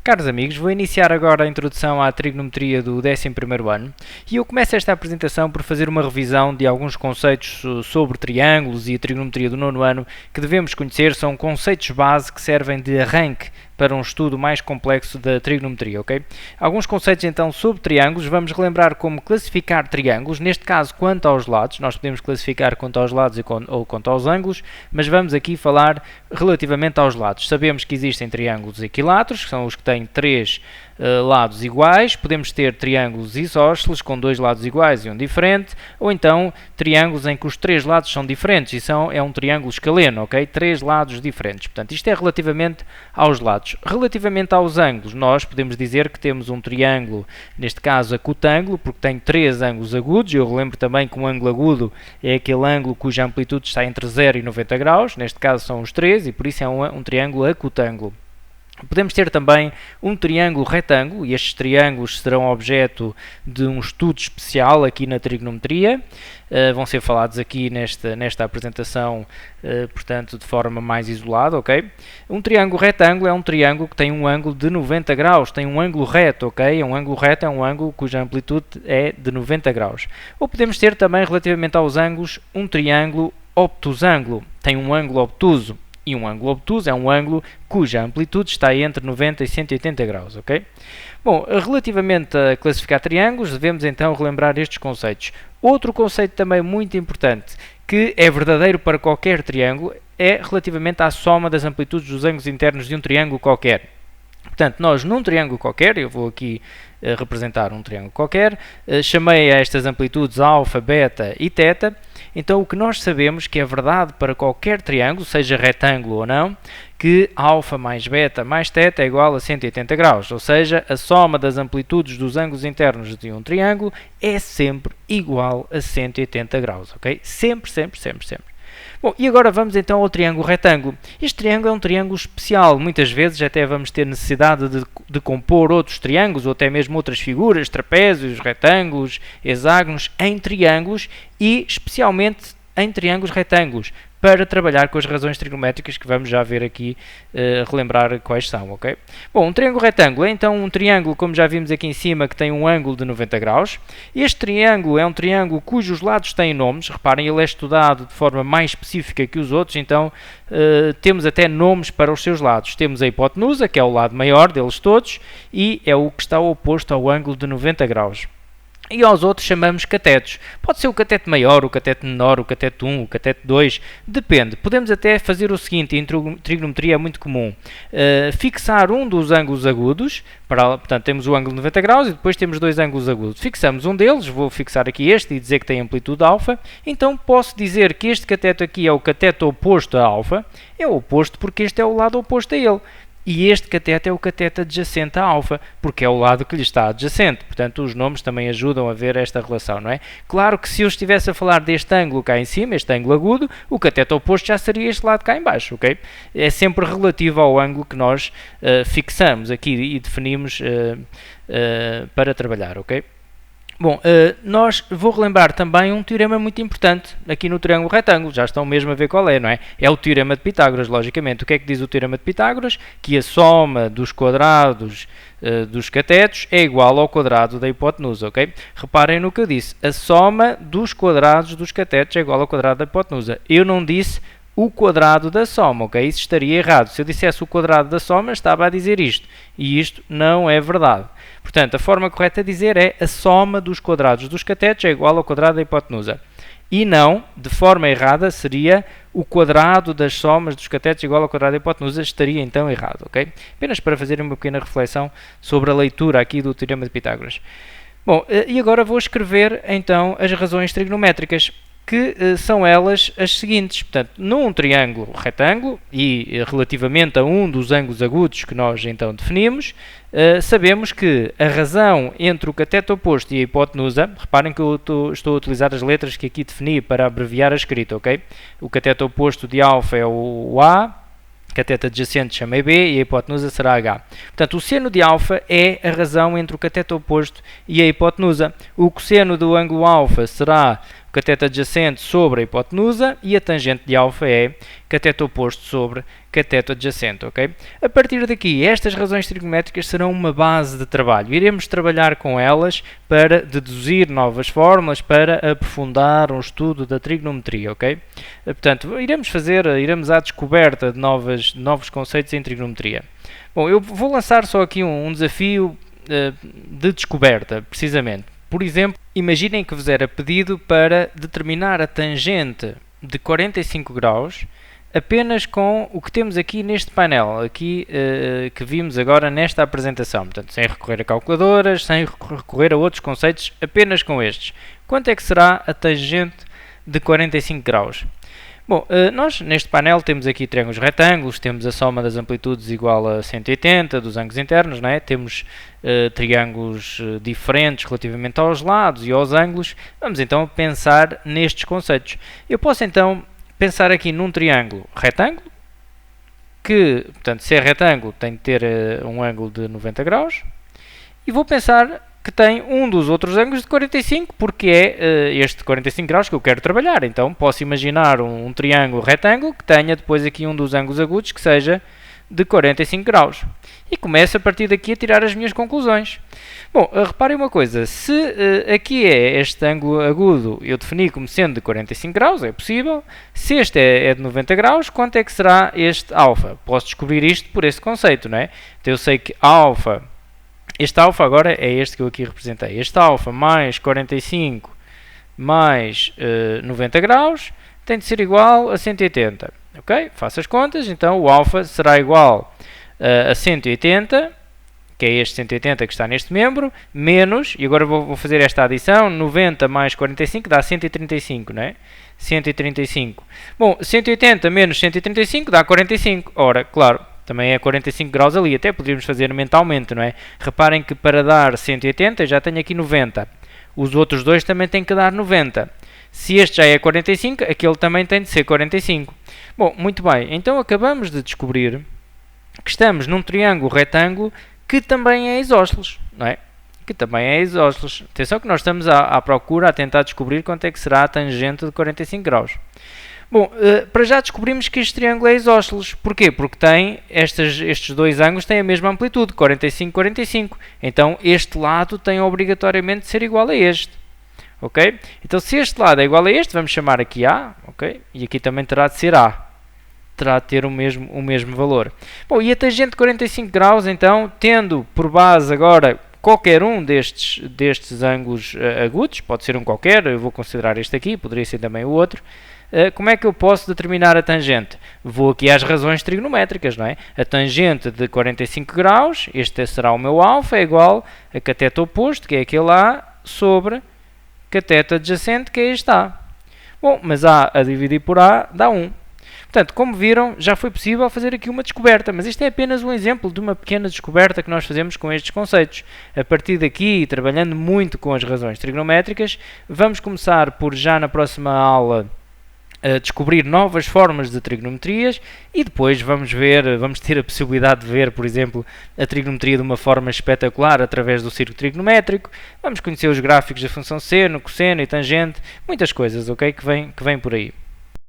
Caros amigos, vou iniciar agora a introdução à trigonometria do 11º ano e eu começo esta apresentação por fazer uma revisão de alguns conceitos sobre triângulos e a trigonometria do 9º ano que devemos conhecer. São conceitos base que servem de arranque para um estudo mais complexo da trigonometria, ok? Alguns conceitos então sobre triângulos. Vamos relembrar como classificar triângulos, neste caso quanto aos lados. Nós podemos classificar quanto aos lados ou quanto aos ângulos, mas vamos aqui falar relativamente aos lados. Sabemos que existem triângulos equiláteros, que são os que têm três lados iguais. Podemos ter triângulos isósceles com dois lados iguais e um diferente, ou então triângulos em que os três lados são diferentes, e é um triângulo escaleno, ok? Três lados diferentes. Portanto, isto é relativamente aos lados. Relativamente aos ângulos, nós podemos dizer que temos um triângulo, neste caso acutângulo, porque tem três ângulos agudos. Eu relembro também que um ângulo agudo é aquele ângulo cuja amplitude está entre 0 e 90 graus, neste caso são os três, e por isso é um triângulo acutângulo. Podemos ter também um triângulo retângulo, e estes triângulos serão objeto de um estudo especial aqui na trigonometria. Vão ser falados aqui nesta apresentação, portanto, de forma mais isolada, ok? Um triângulo retângulo é um triângulo que tem um ângulo de 90 graus, tem um ângulo reto, ok? Um ângulo reto é um ângulo cuja amplitude é de 90 graus. Ou podemos ter também, relativamente aos ângulos, um triângulo obtusângulo, tem um ângulo obtuso. E um ângulo obtuso é um ângulo cuja amplitude está entre 90 e 180 graus, ok? Bom, relativamente a classificar triângulos, devemos então relembrar estes conceitos. Outro conceito também muito importante, que é verdadeiro para qualquer triângulo, é relativamente à soma das amplitudes dos ângulos internos de um triângulo qualquer. Portanto, nós num triângulo qualquer, eu vou aqui representar um triângulo qualquer, chamei a estas amplitudes alfa, beta e θ. Então, o que nós sabemos que é verdade para qualquer triângulo, seja retângulo ou não, que alfa mais beta mais θ é igual a 180 graus. Ou seja, a soma das amplitudes dos ângulos internos de um triângulo é sempre igual a 180 graus, ok? Sempre, sempre, sempre, sempre. Bom, e agora vamos então ao triângulo retângulo. Este triângulo é um triângulo especial. Muitas vezes até vamos ter necessidade de compor outros triângulos ou até mesmo outras figuras, trapézios, retângulos, hexágonos, em triângulos e especialmente em triângulos retângulos, para trabalhar com as razões trigonométricas que vamos já ver aqui, relembrar quais são, ok? Bom, um triângulo retângulo é então um triângulo, como já vimos aqui em cima, que tem um ângulo de 90 graus. Este triângulo é um triângulo cujos lados têm nomes. Reparem, ele é estudado de forma mais específica que os outros, então temos até nomes para os seus lados. Temos a hipotenusa, que é o lado maior deles todos, e é o que está oposto ao ângulo de 90 graus. E aos outros chamamos catetos. Pode ser o cateto maior, o cateto menor, o cateto 1, o cateto 2, depende. Podemos até fazer o seguinte, em trigonometria é muito comum, fixar um dos ângulos agudos, portanto temos o ângulo de 90 graus e depois temos dois ângulos agudos. Fixamos um deles, vou fixar aqui este e dizer que tem amplitude alfa, então posso dizer que este cateto aqui é o cateto oposto a alfa, é o oposto porque este é o lado oposto a ele. E este cateto é o cateto adjacente a alfa, porque é o lado que lhe está adjacente. Portanto, os nomes também ajudam a ver esta relação, não é? Claro que se eu estivesse a falar deste ângulo cá em cima, este ângulo agudo, o cateto oposto já seria este lado cá em baixo, ok? É sempre relativo ao ângulo que nós fixamos aqui e definimos para trabalhar, ok? Bom, vou relembrar também um teorema muito importante aqui no triângulo retângulo. Já estão mesmo a ver qual é, não é? É o teorema de Pitágoras, logicamente. O que é que diz o teorema de Pitágoras? Que a soma dos quadrados dos catetos é igual ao quadrado da hipotenusa, ok? Reparem no que eu disse. A soma dos quadrados dos catetos é igual ao quadrado da hipotenusa. Eu não disse o quadrado da soma, ok? Isso estaria errado. Se eu dissesse o quadrado da soma, estava a dizer isto. E isto não é verdade. Portanto, a forma correta a dizer é a soma dos quadrados dos catetos é igual ao quadrado da hipotenusa. E não, de forma errada, seria o quadrado das somas dos catetos igual ao quadrado da hipotenusa. Estaria então errado, ok? Apenas para fazer uma pequena reflexão sobre a leitura aqui do teorema de Pitágoras. Bom, e agora vou escrever então as razões trigonométricas, que são elas as seguintes. Portanto, num triângulo retângulo e relativamente a um dos ângulos agudos que nós então definimos, sabemos que a razão entre o cateto oposto e a hipotenusa, reparem que eu estou a utilizar as letras que aqui defini para abreviar a escrita, ok? O cateto oposto de alfa é o A, cateto adjacente chama B e a hipotenusa será H. Portanto, o seno de alfa é a razão entre o cateto oposto e a hipotenusa. O cosseno do ângulo alfa será o cateto adjacente sobre a hipotenusa e a tangente de alfa é cateto oposto sobre cateto adjacente, ok? A partir daqui, estas razões trigonométricas serão uma base de trabalho. Iremos trabalhar com elas para deduzir novas fórmulas, para aprofundar um estudo da trigonometria, ok? Portanto, iremos à descoberta de novos conceitos em trigonometria. Bom, eu vou lançar só aqui um desafio de descoberta, precisamente. Por exemplo, imaginem que vos era pedido para determinar a tangente de 45 graus apenas com o que temos aqui neste painel, aqui que vimos agora nesta apresentação, portanto, sem recorrer a calculadoras, sem recorrer a outros conceitos, apenas com estes. Quanto é que será a tangente de 45 graus? Bom, nós neste painel temos aqui triângulos retângulos, temos a soma das amplitudes igual a 180 dos ângulos internos, não é? Temos triângulos diferentes relativamente aos lados e aos ângulos. Vamos então pensar nestes conceitos. Eu posso então pensar aqui num triângulo retângulo, que, portanto, se é retângulo tem de ter um ângulo de 90 graus, e vou pensar que tem um dos outros ângulos de 45, porque é este 45 graus que eu quero trabalhar. Então posso imaginar um triângulo retângulo que tenha depois aqui um dos ângulos agudos que seja de 45 graus. E começo a partir daqui a tirar as minhas conclusões. Bom, reparem uma coisa, se aqui é este ângulo agudo, eu defini como sendo de 45 graus, é possível. Se este é de 90 graus, quanto é que será este alfa? Posso descobrir isto por este conceito, não é? Então eu sei que alfa, este alfa agora é este que eu aqui representei, este alfa mais 45 mais 90 graus tem de ser igual a 180. Ok? Faço as contas, então o alfa será igual a 180, que é este 180 que está neste membro, menos, e agora vou fazer esta adição, 90 mais 45 dá 135, não é? 135. Bom, 180 menos 135 dá 45. Ora, claro, também é 45 graus ali, até poderíamos fazer mentalmente, não é? Reparem que para dar 180 já tenho aqui 90. Os outros dois também têm que dar 90. Se este já é 45, aquele também tem de ser 45. Bom, muito bem, então acabamos de descobrir que estamos num triângulo retângulo que também é isósceles, não é? Que também é isósceles. Atenção que nós estamos à procura, a tentar descobrir quanto é que será a tangente de 45 graus. Bom, para já descobrimos que este triângulo é isósceles. Porquê? Porque tem estes dois ângulos têm a mesma amplitude, 45, 45. Então este lado tem obrigatoriamente de ser igual a este. Ok? Então se este lado é igual a este, vamos chamar aqui A, ok? E aqui também terá de ser A. Terá de ter o mesmo valor. Bom, e a tangente de 45 graus, então, tendo por base agora qualquer um destes ângulos agudos, pode ser um qualquer, eu vou considerar este aqui, poderia ser também o outro, como é que eu posso determinar a tangente? Vou aqui às razões trigonométricas, não é? A tangente de 45 graus, este será o meu alfa, é igual a cateto oposto, que é aquele A, sobre cateto adjacente, que é este A. Bom, mas A a dividir por A dá 1. Portanto, como viram, já foi possível fazer aqui uma descoberta, mas isto é apenas um exemplo de uma pequena descoberta que nós fazemos com estes conceitos. A partir daqui, trabalhando muito com as razões trigonométricas, vamos começar por, já na próxima aula, descobrir novas formas de trigonometrias e depois vamos ter a possibilidade de ver, por exemplo, a trigonometria de uma forma espetacular através do círculo trigonométrico. Vamos conhecer os gráficos da função seno, cosseno e tangente, muitas coisas, ok, que vem por aí.